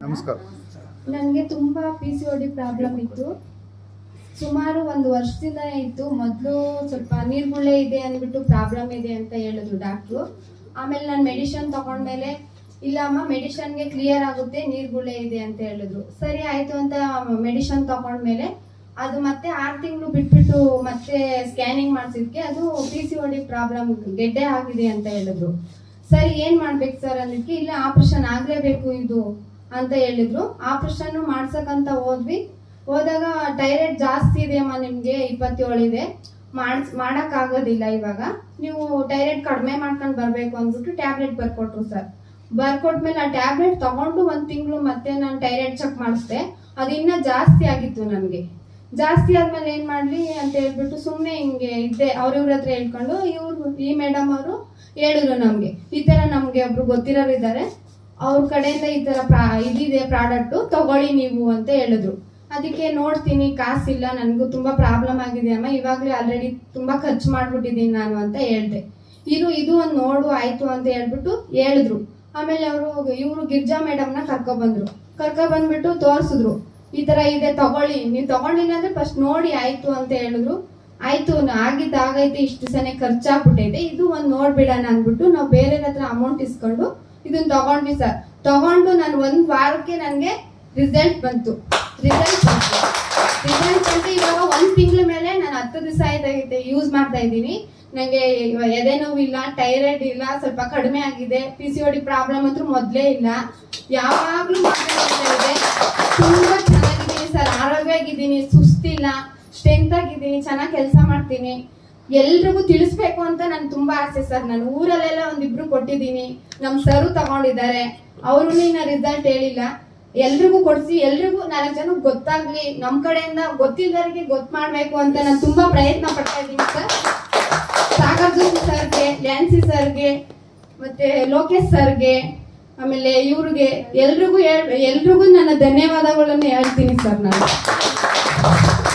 ನಮಸ್ಕಾರ. ನನಗೆ ತುಂಬ PCOD ಪ್ರಾಬ್ಲಮ್ ಇತ್ತು. ಸುಮಾರು 1 ವರ್ಷದಿಂದ ಇತ್ತು. ಮೊದಲು ಸ್ವಲ್ಪ ನೀರ್ಗುಳ್ಳೆ ಇದೆ ಅಂದ್ಬಿಟ್ಟು ಪ್ರಾಬ್ಲಮ್ ಇದೆ ಅಂತ ಹೇಳಿದ್ರು ಡಾಕ್ಟ್ರು. ಆಮೇಲೆ ನಾನು ಮೆಡಿಷನ್ ತಗೊಂಡ್ಮೇಲೆ ಇಲ್ಲ ಅಮ್ಮ ಮೆಡಿಷನ್ಗೆ ಕ್ಲಿಯರ್ ಆಗುತ್ತೆ, ನೀರ್ಗುಳ್ಳೆ ಇದೆ ಅಂತ ಹೇಳಿದ್ರು. ಸರಿ ಆಯಿತು ಅಂತ ಮೆಡಿಷನ್ ತಗೊಂಡ್ಮೇಲೆ ಅದು ಮತ್ತೆ 6 ತಿಂಗಳು ಬಿಟ್ಬಿಟ್ಟು ಮತ್ತೆ ಸ್ಕ್ಯಾನಿಂಗ್ ಮಾಡಿಸಿದ್ಕೆ ಅದು PCOD ಪ್ರಾಬ್ಲಮ್ ಗೆಡ್ಡೆ ಆಗಿದೆ ಅಂತ ಹೇಳಿದ್ರು. ಸರಿ ಏನು ಮಾಡ್ಬೇಕು ಸರ್ ಅಂದಿದ್ದಕ್ಕೆ ಇಲ್ಲ ಆಪ್ರೇಷನ್ ಆಗಲೇಬೇಕು ಇದು ಅಂತ ಹೇಳಿದ್ರು. ಆಪ್ರೇಷನ್ ಮಾಡ್ಸಕ್ಕಂತ ಹೋದಾಗ ಥೈರಾಯ್ಡ್ ಜಾಸ್ತಿ ಇದೆ ಅಮ್ಮ, ನಿಮಗೆ 27 ಇದೆ, ಮಾಡೋಕ್ಕಾಗೋದಿಲ್ಲ, ಇವಾಗ ನೀವು ಥೈರಾಯ್ಡ್ ಕಡಿಮೆ ಮಾಡ್ಕೊಂಡು ಬರಬೇಕು ಅಂದ್ಬಿಟ್ಟು ಟ್ಯಾಬ್ಲೆಟ್ ಬರ್ಕೊಟ್ರು ಸರ್. ಬರ್ಕೊಟ್ಮೇಲೆ ಆ ಟ್ಯಾಬ್ಲೆಟ್ ತಗೊಂಡು 1 ತಿಂಗಳು ಮತ್ತೆ ನಾನು ಥೈರಾಯ್ಡ್ ಚೆಕ್ ಮಾಡಿಸ್ದೆ. ಅದು ಇನ್ನೂ ಜಾಸ್ತಿ ಆಗಿತ್ತು ನನಗೆ. ಜಾಸ್ತಿ ಆದ್ಮೇಲೆ ಏನು ಮಾಡಲಿ ಅಂತ ಹೇಳ್ಬಿಟ್ಟು ಸುಮ್ಮನೆ ಹಿಂಗೆ ಇದ್ದೆ. ಅವ್ರಿವ್ರ ಹತ್ರ ಹೇಳ್ಕೊಂಡು ಈ ಮೇಡಮ್ ಅವರು ಹೇಳಿದ್ರು ನಮಗೆ, ಈ ಥರ ನಮಗೆ ಒಬ್ರು ಗೊತ್ತಿರೋರು ಇದ್ದಾರೆ, ಅವ್ರ ಕಡೆಯಿಂದ ಈ ಥರ ಇದಿದೆ ಪ್ರಾಡಕ್ಟು ತಗೊಳ್ಳಿ ನೀವು ಅಂತ ಹೇಳಿದ್ರು. ಅದಕ್ಕೆ ನೋಡ್ತೀನಿ, ಕಾಸಿಲ್ಲ, ನನಗೂ ತುಂಬ ಪ್ರಾಬ್ಲಮ್ ಆಗಿದೆ ಅಮ್ಮ, ಇವಾಗಲೇ ಆಲ್ರೆಡಿ ತುಂಬ ಖರ್ಚು ಮಾಡಿಬಿಟ್ಟಿದ್ದೀನಿ ನಾನು ಅಂತ ಹೇಳಿದೆ. ಇದು ಒಂದು ನೋಡು ಆಯಿತು ಅಂತ ಹೇಳ್ಬಿಟ್ಟು ಹೇಳಿದ್ರು. ಆಮೇಲೆ ಇವರು ಗಿರ್ಜಾ ಮೇಡಮ್ನ ಕರ್ಕೊಬಂದ್ಬಿಟ್ಟು ತೋರಿಸಿದ್ರು. ಈ ಥರ ಇದೆ ತಗೊಳ್ಳಿ, ನೀವು ತಗೊಂಡಿಲ್ಲ ಅಂದರೆ ಫಸ್ಟ್ ನೋಡಿ ಆಯಿತು ಅಂತ ಹೇಳಿದ್ರು. ಆಯಿತು ಆಗೈತೆ, ಇಷ್ಟು ದಿವಸನೇ ಖರ್ಚಾಗ್ಬಿಟ್ಟೈತೆ, ಇದು ಒಂದು ನೋಡ್ಬಿಡೋಣ ಅಂದ್ಬಿಟ್ಟು ನಾವು ಬೇರೆ ಹತ್ರ ಅಮೌಂಟ್ ಇಸ್ಕೊಂಡು ಇದನ್ನ ತಗೊಂಡ್ವಿ ಸರ್. ತಗೊಂಡು ನಾನು 1 ವಾರಕ್ಕೆ ನನಗೆ ರಿಸಲ್ಟ್ ಬಂತು. ರಿಸಲ್ಟ್ ಅಂತ ಇವಾಗ 1 ತಿಂಗಳ ಮೇಲೆ ನಾನು 10 ದಿವಸ ಆಯ್ತಾಗೈತೆ ಯೂಸ್ ಮಾಡ್ತಾ ಇದ್ದೀನಿ. ನನಗೆ ಎದೆ ನೋವಿಲ್ಲ, ಥೈರಾಯ್ಡ್ ಇಲ್ಲ, ಸ್ವಲ್ಪ ಕಡಿಮೆ ಆಗಿದೆ. PCOD ಪ್ರಾಬ್ಲಮ್ ಅಂತೂ ಮೊದಲೇ ಇಲ್ಲ, ಯಾವಾಗಲೂ ಇದೆ. ತುಂಬ ಚೆನ್ನಾಗಿದ್ದೀನಿ ಸರ್, ಆರೋಗ್ಯವಾಗಿದ್ದೀನಿ, ಸುಸ್ತಿಲ್ಲ, ಸ್ಟ್ರೆಂತ್ ಆಗಿದ್ದೀನಿ, ಚೆನ್ನಾಗಿ ಕೆಲಸ ಮಾಡ್ತೀನಿ. ಎಲ್ರಿಗೂ ತಿಳಿಸ್ಬೇಕು ಅಂತ ನನ್ಗೆ ತುಂಬಾ ಆಸೆ ಸರ್. ನಾನು ಊರಲ್ಲೆಲ್ಲ 1-2 ಕೊಟ್ಟಿದ್ದೀನಿ, ನಮ್ಮ ಸರು ತಗೊಂಡಿದ್ದಾರೆ, ಅವರು ಇನ್ನ ರಿಸಲ್ಟ್ ಹೇಳಿಲ್ಲ. ಎಲ್ರಿಗೂ ಕೊಡಿಸಿ, ಎಲ್ರಿಗೂ 4 ಜನಕ್ಕೆ ಗೊತ್ತಾಗ್ಲಿ, ನಮ್ಮ ಕಡೆಯಿಂದ ಗೊತ್ತಿದ್ದವರಿಗೆ ಗೊತ್ತು ಮಾಡಬೇಕು ಅಂತ ನಾನು ತುಂಬಾ ಪ್ರಯತ್ನ ಪಡ್ತಾ ಇದ್ದೀನಿ ಸರ್. ಸಾಗರ್ ಜೋಶಿ ಸರ್ಗೆ, ಲ್ಯಾನ್ಸಿ ಸರ್ಗೆ, ಮತ್ತೆ ಲೋಕೇಶ್ ಸರ್ಗೆ, ಆಮೇಲೆ ಇವ್ರಿಗೆ ಎಲ್ರಿಗೂ ನನ್ನ ಧನ್ಯವಾದಗಳನ್ನು ಹೇಳ್ತೀನಿ ಸರ್ ನಾನು.